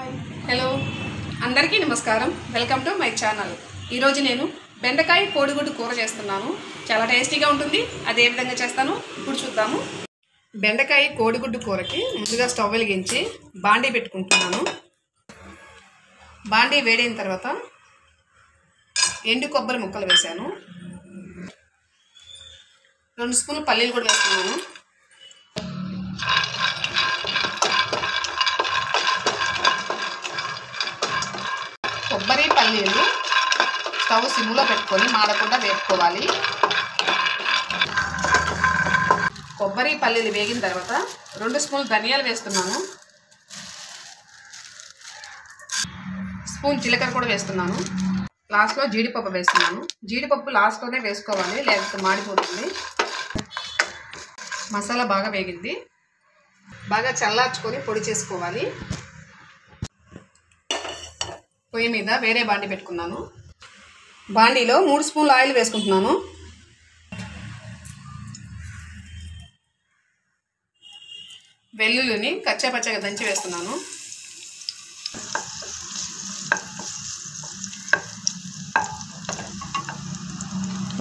Hi hello అందరికీ నమస్కారం. Welcome to my channel. ఈరోజు నేను బెండకాయ కోడిగుడ్డు కూర చేస్తున్నాను. చాలా టేస్టీగా ఉంటుంది. అది ఏ విధంగా చేస్తాను ఇప్పుడు చూద్దాము. బెండకాయ కోడిగుడ్డు కూరకి ముందుగా స్టవ్ వెలిగించి బాండీ పెట్టుకుంటున్నాను. బాండీ వేడైన తర్వాత ఎండు కొబ్బరి ముక్కలు వేసాను. 2 స్పూన్లు పల్లీలు కూడా వేస్తున్నాను. కొబ్బరి పల్లీలు స్టవ్ సిమ్లో పెట్టుకొని మాడకుండా వేపుకోవాలి. కొబ్బరి పల్లీలు వేగిన తర్వాత 2 స్పూన్లు ధనియాలు వేస్తున్నాను. స్పూన్ జీలకర్ర కూడా వేస్తున్నాను. లాస్ట్లో జీడిపప్పు వేస్తున్నాను. జీడిపప్పు లాస్ట్లోనే వేసుకోవాలి, లేకపోతే మాడిపోతుంది. మసాలా బాగా వేగింది. బాగా చల్లార్చుకొని పొడి చేసుకోవాలి. పొయ్యి మీద వేరే బాండీ పెట్టుకున్నాను. బాండీలో 3 స్పూన్ల ఆయిల్ వేసుకుంటున్నాను. వెల్లుల్లిని కచ్చాపచ్చగా దంచి వేస్తున్నాను.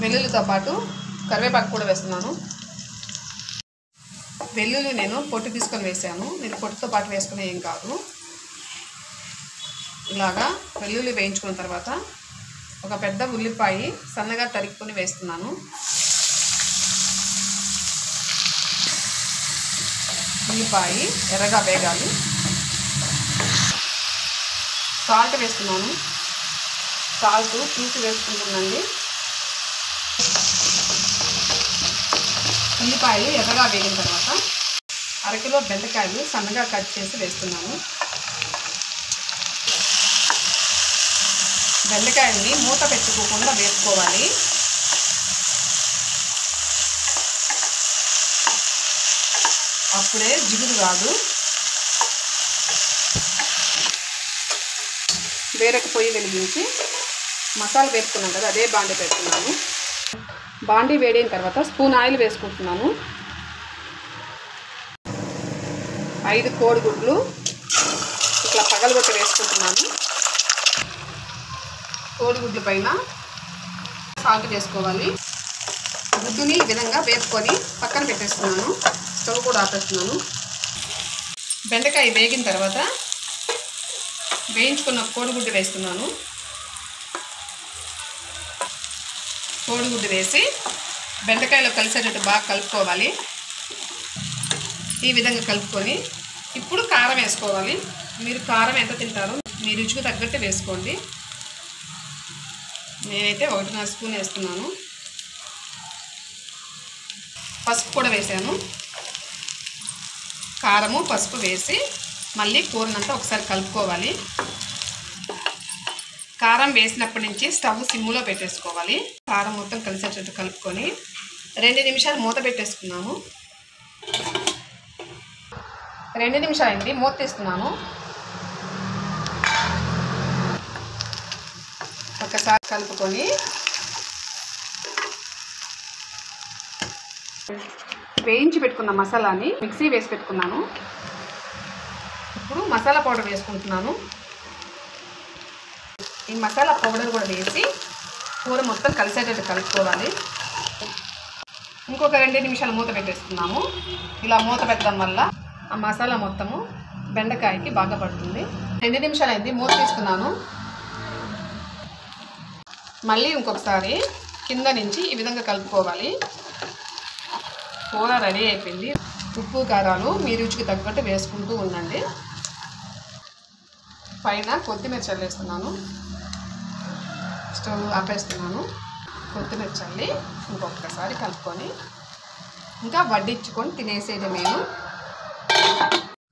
వెల్లుల్లితో పాటు కరివేపాకు కూడా వేస్తున్నాను. వెల్లుల్లి నేను పొట్టు తీసుకొని వేసాను. మీరు పొట్టుతో పాటు వేసుకునే ఏం కాదు. ఇలాగా వెల్లుల్లి వేయించుకున్న తర్వాత ఒక పెద్ద ఉల్లిపాయ సన్నగా తరుక్కొని వేస్తున్నాను. ఉల్లిపాయ ఎర్రగా వేగాలి. సాల్ట్ వేస్తున్నాను. సాల్ట్ చూసి వేసుకుంటుందండి. ఉల్లిపాయలు ఎర్రగా వేగిన తర్వాత 1 కిలో బెండకాయలు సన్నగా కట్ చేసి వేస్తున్నాను. బెండకాయల్ని మూత పెట్టుకోకుండా వేసుకోవాలి. అప్పుడే జిగురు కాదు. వేరొక పొయ్యి వెలిగించి మసాలా వేసుకున్నాం కదా, అదే బాండీ పెట్టుకున్నాను. బాండీ వేడిన తర్వాత స్పూన్ ఆయిల్ వేసుకుంటున్నాను. 5 కోడిగుడ్లు ఇట్లా పగలగొట్టి వేసుకుంటున్నాను. కోడిగుడ్ల పైన సాల్ట్ వేసుకోవాలి. గుడ్డుని ఈ విధంగా వేపుకొని పక్కన పెట్టేస్తున్నాను. స్టవ్ కూడా ఆపేస్తున్నాను. బెండకాయ వేగిన తర్వాత వేయించుకున్న కోడిగుడ్డు వేస్తున్నాను. కోడిగుడ్డు వేసి బెండకాయలో కలిసేటట్టు బాగా కలుపుకోవాలి. ఈ విధంగా కలుపుకొని ఇప్పుడు కారం వేసుకోవాలి. మీరు కారం ఎంత తింటారో మీ రుచికి తగ్గట్టు వేసుకోండి. నేనైతే 1.5 స్పూన్ వేస్తున్నాను. పసుపు కూడా వేసాను. కారము పసుపు వేసి మళ్ళీ కూరనంతా ఒకసారి కలుపుకోవాలి. కారం వేసినప్పటి నుంచి స్టవ్ సిమ్లో పెట్టేసుకోవాలి. కారం మొత్తం కలిసేటట్టు కలుపుకొని 2 నిమిషాలు మూత పెట్టేసుకున్నాము. 2 నిమిషాలు అయింది. మూత తీస్తున్నాను. ఒకసారి కలుపుకొని వేయించి పెట్టుకున్న మసాలాని మిక్సీ వేసి పెట్టుకున్నాను. ఇప్పుడు మసాలా పౌడర్ వేసుకుంటున్నాను. ఈ మసాలా పౌడర్ కూడా వేసి కూర మొత్తం కలిసేటట్టు కలుపుకోవాలి. ఇంకొక 2 నిమిషాలు మూత పెట్టేసుకున్నాము. ఇలా మూత పెట్టడం వల్ల ఆ మసాలా మొత్తము బెండకాయకి బాగా పడుతుంది. 2 నిమిషాలు అయింది. మూత తీసుకున్నాను. మళ్ళీ ఇంకొకసారి కింద నుంచి ఈ విధంగా కలుపుకోవాలి. కూర రెడీ అయిపోయింది. ఉప్పు కారాలు మీ రుచికి తగ్గట్టు వేసుకుంటూ ఉండండి. పైన కొత్తిమీర చల్లేస్తున్నాను. స్టవ్ ఆపేస్తున్నాను. కొత్తిమీర చల్లి ఇంకొకసారి కలుపుకొని ఇంకా వడ్డించుకొని తినేసేయడమేను.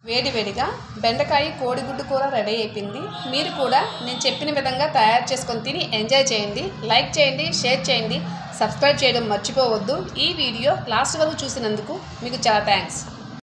వేడివేడిగా బెండకాయ కోడిగుడ్డు కూర రెడీ అయిపోయింది. మీరు కూడా నేను చెప్పిన విధంగా తయారు చేసుకొని తిని ఎంజాయ్ చేయండి. లైక్ చేయండి, షేర్ చేయండి, సబ్స్క్రైబ్ చేయడం మర్చిపోవద్దు. ఈ వీడియో లాస్ట్ వరకు చూసినందుకు మీకు చాలా థ్యాంక్స్.